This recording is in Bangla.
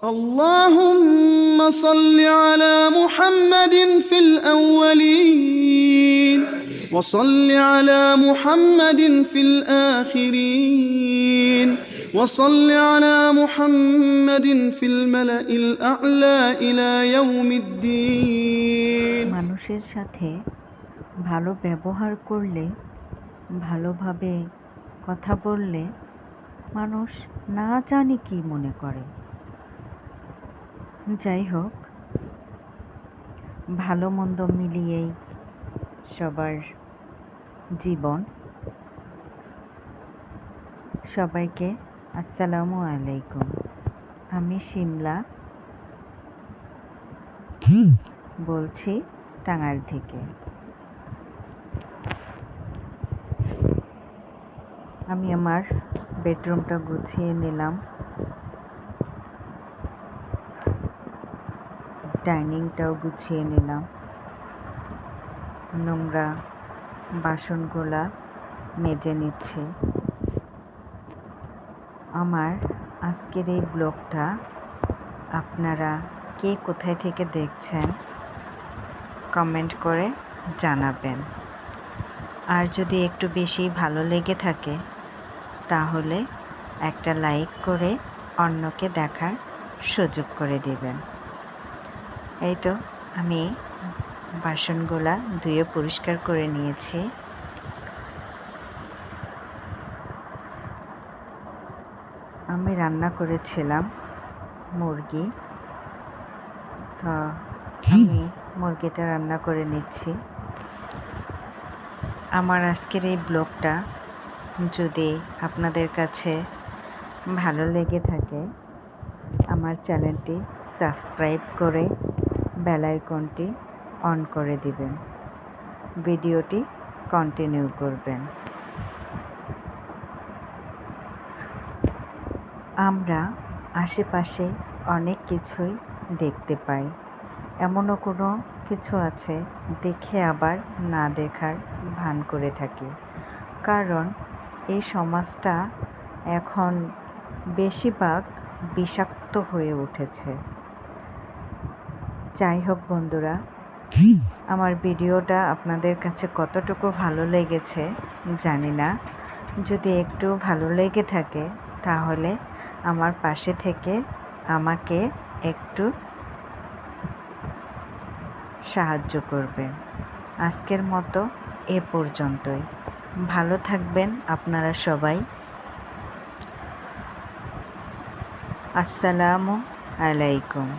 اللهم صل على محمد في الأولين وصل على محمد في الآخرين وصل على محمد في الملأ الأعلى إلى يوم الدين। মানুষের সাথে ভালো ব্যবহার করলে, ভালোভাবে কথা বললে মানুষ না জানি কি মনে করে। যাই হোক, ভালো মন্দ মিলিয়েই সবার জীবন। সবাইকে আসসালামু আলাইকুম। আমি শিমলা বলছি, টাঙ্গাইল থেকে। আমি আমার বেডরুমটা গুছিয়ে নিলাম, ডাইনিংটাও গুছিয়ে নিলাম, নোংরা বাসনগুলা মেজে নিচ্ছি। আমার আজকের এই ব্লগটা আপনারা কে কোথায় থেকে দেখছেন কমেন্ট করে জানাবেন। আর যদি একটু বেশি ভালো লেগে থাকে তাহলে একটা লাইক করে অন্যকে দেখার সুযোগ করে দিবেন। এই তো আমি বাসনগুলা ধুয়ে পরিষ্কার করে নিয়েছি। আমি রান্না করেছিলাম মুরগি, তো আমি মুরগিটা রান্না করে নিচ্ছি। আমার আজকের এই ব্লগটা যদি আপনাদের কাছে ভালো লেগে থাকে আমার চ্যানেলটি সাবস্ক্রাইব করে বেল আইকনটি অন করে দিবেন, ভিডিওটি কন্টিনিউ করবেন। আমরা আশেপাশে অনেক কিছুই দেখতে পাই, এমনও কোনো কিছু আছে দেখে আবার না দেখার ভান করে থাকি, কারণ এই সমাজটা এখন বেশিরভাগ বিষাক্ত হয়ে উঠেছে। যাই হোক বন্ধুরা, আমার ভিডিওটা আপনাদের কাছে কতটুকু ভালো লেগেছে জানি না। যদি একটু ভালো লেগে থাকে তাহলে আমার পাশে থেকে আমাকে একটু সাহায্য করবেন। আজকের মতো এ পর্যন্তই। ভালো থাকবেন আপনারা সবাই। আসসালামু আলাইকুম।